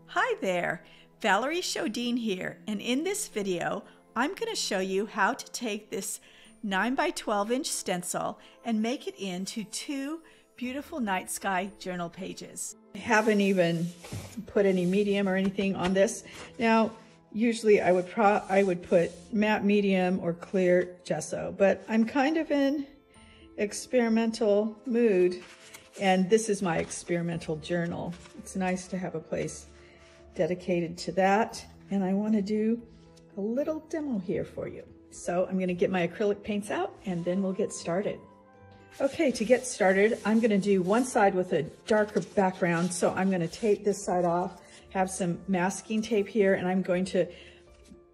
Hi there, Valerie Shodine here, and in this video I'm going to show you how to take this 9 by 12 inch stencil and make it into two beautiful night sky journal pages. I haven't even put any medium or anything on this. Now usually I would put matte medium or clear gesso, but I'm kind of in experimental mood, and this is my experimental journal. It's nice to have a place dedicated to that, and I want to do a little demo here for you. So I'm going to get my acrylic paints out and then we'll get started. Okay, to get started, I'm going to do one side with a darker background, so I'm going to tape this side off, have some masking tape here, and I'm going to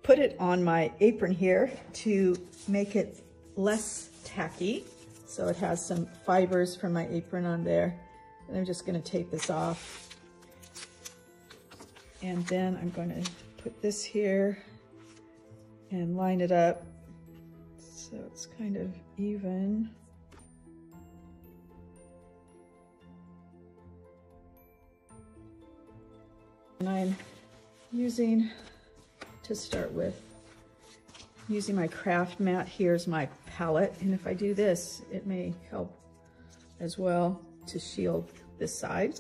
put it on my apron here to make it less tacky. So it has some fibers from my apron on there, and I'm just going to tape this off. And then I'm going to put this here and line it up so it's kind of even. And I'm using, to start with, using my craft mat here as my palette, and if I do this, it may help as well to shield this side.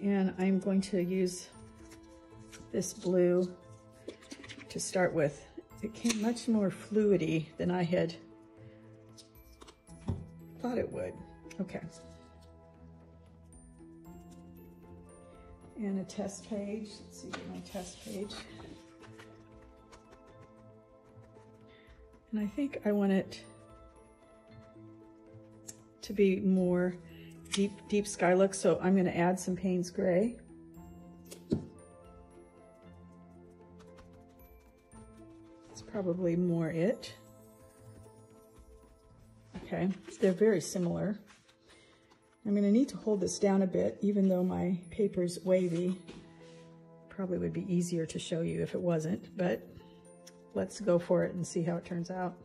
And I'm going to use this blue to start with. It came much more fluidy than I had thought it would. Okay. And a test page. Let's see my test page. And I think I want it to be more deep sky look, so I'm going to add some Payne's Gray. It's probably more it. Okay, they're very similar. I'm going to need to hold this down a bit, even though my paper's wavy. Probably would be easier to show you if it wasn't, but let's go for it and see how it turns out.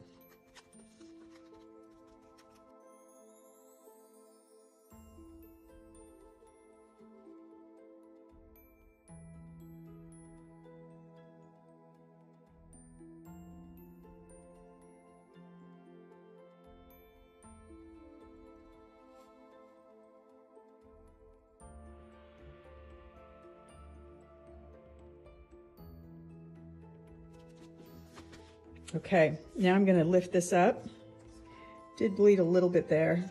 Okay, now I'm going to lift this up. Did bleed a little bit there,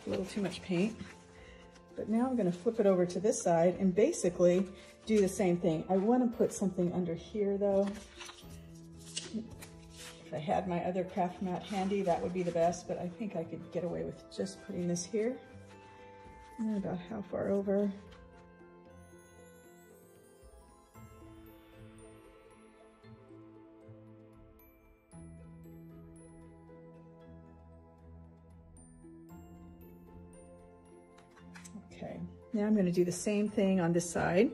a little too much paint. But now I'm going to flip it over to this side and basically do the same thing. I want to put something under here though. If I had my other craft mat handy, that would be the best, but I think I could get away with just putting this here. And then about how far over? Okay, now I'm going to do the same thing on this side.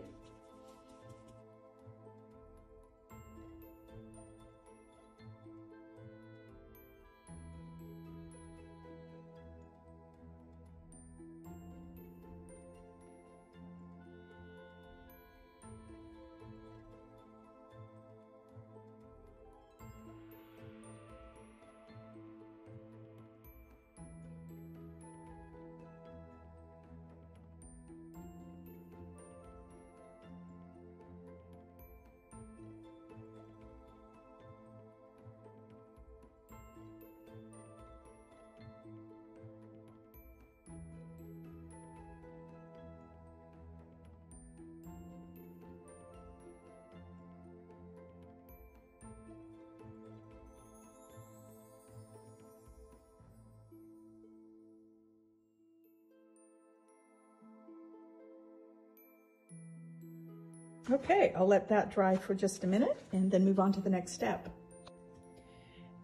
Okay, I'll let that dry for just a minute and then move on to the next step.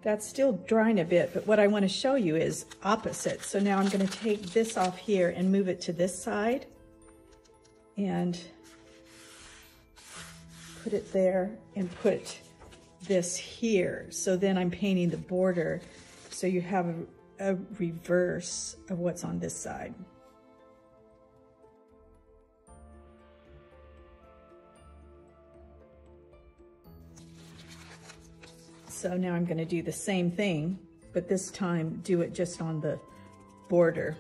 That's still drying a bit, but what I want to show you is opposite. So now I'm going to take this off here and move it to this side and put it there and put this here. So then I'm painting the border so you have a reverse of what's on this side. So now I'm going to do the same thing, but this time do it just on the border.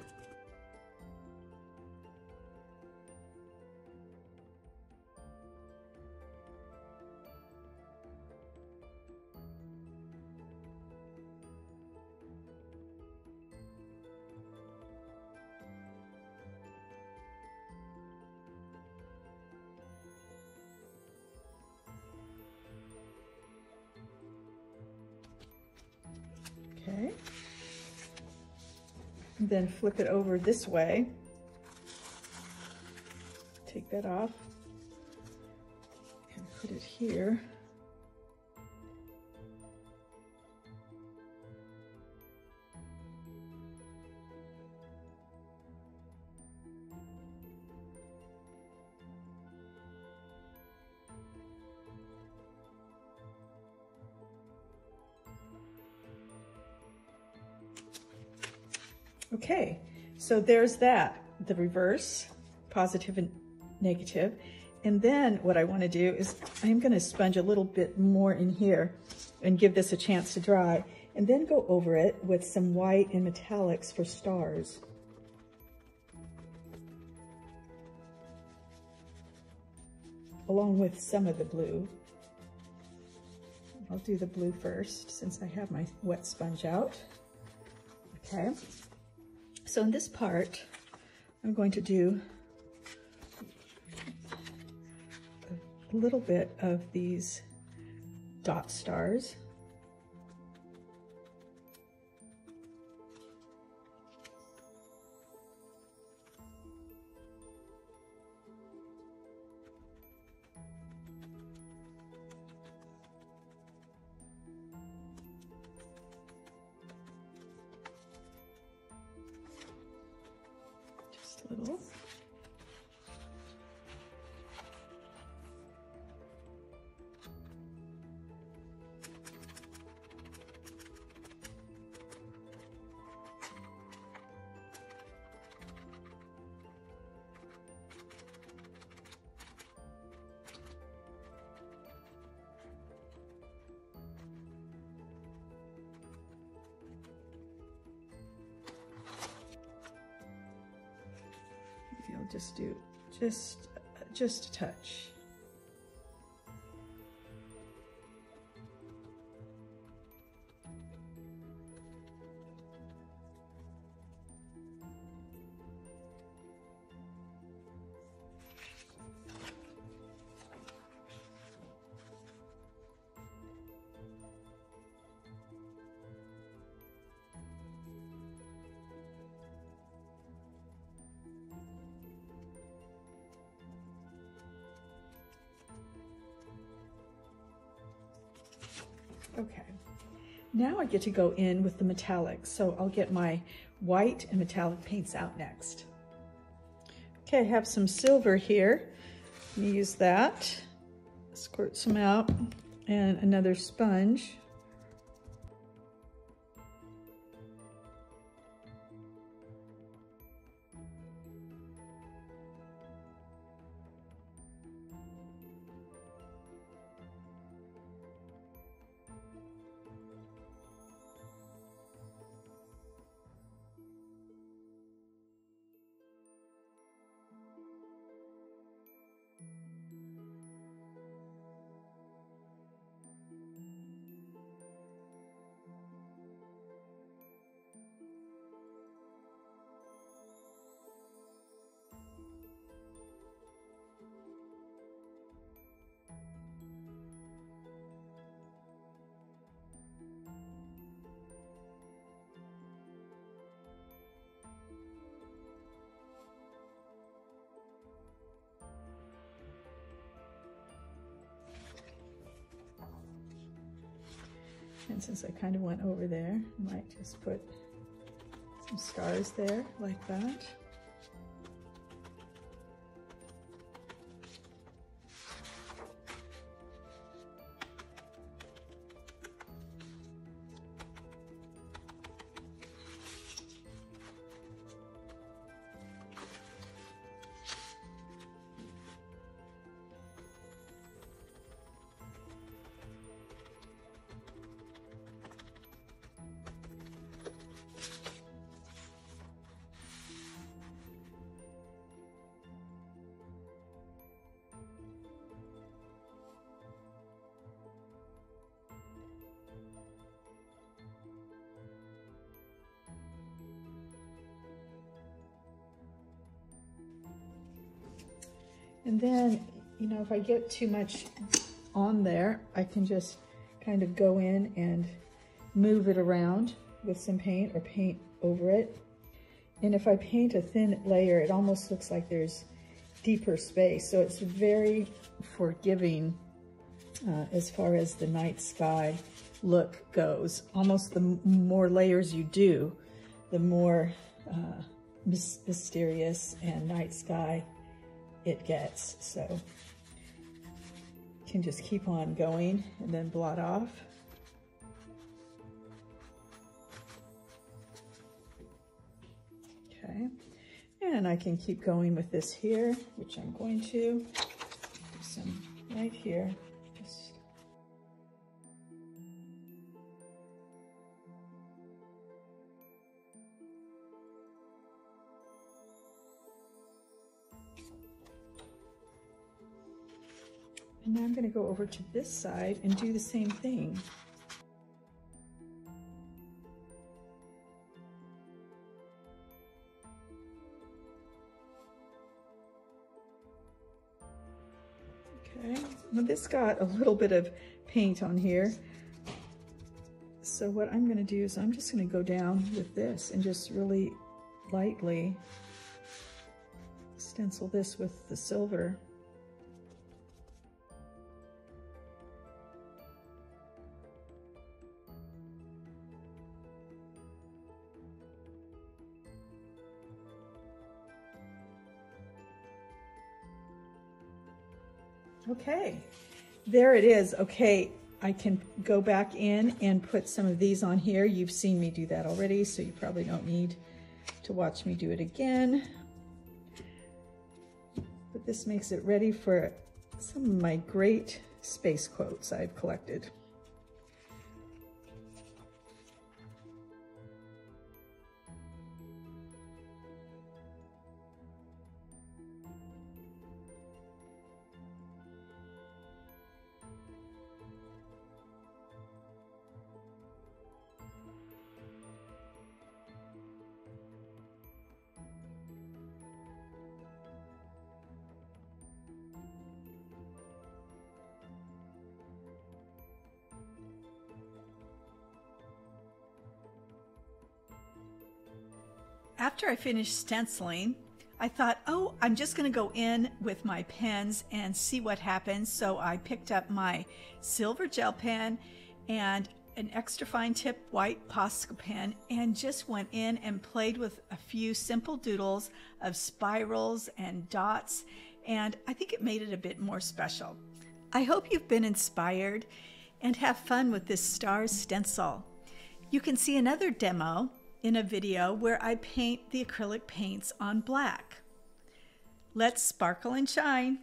Okay, and then flip it over this way. Take that off and put it here. Okay, so there's that, the reverse, positive and negative. And then what I want to do is I'm going to sponge a little bit more in here and give this a chance to dry, and then go over it with some white and metallics for stars. Along with some of the blue. I'll do the blue first since I have my wet sponge out. Okay. So in this part, I'm going to do a little bit of these dot stars. Little. I'll just do just a touch. Okay, now I get to go in with the metallics. So I'll get my white and metallic paints out next. Okay, I have some silver here. Let me use that. Squirt some out, and another sponge. And since I kind of went over there, I might just put some stars there like that. And then, you know, if I get too much on there, I can just kind of go in and move it around with some paint or paint over it. And if I paint a thin layer, it almost looks like there's deeper space. So it's very forgiving as far as the night sky look goes. Almost the more layers you do, the more mysterious and night sky it gets. So you can just keep on going and then blot off. Okay, and I can keep going with this here, which I'm going to do some right here. Just and now I'm going to go over to this side and do the same thing. Okay, well, this got a little bit of paint on here. So what I'm going to do is I'm just going to go down with this and just really lightly stencil this with the silver. Okay, there it is. Okay, I can go back in and put some of these on here. You've seen me do that already, so you probably don't need to watch me do it again. But this makes it ready for some of my great space quotes I've collected. After I finished stenciling, I thought, oh, I'm just going to go in with my pens and see what happens. So I picked up my silver gel pen and an extra fine tip white Posca pen and just went in and played with a few simple doodles of spirals and dots, and I think it made it a bit more special. I hope you've been inspired and have fun with this Stars stencil. You can see another demo in a video where I paint the acrylic paints on black. Let's sparkle and shine.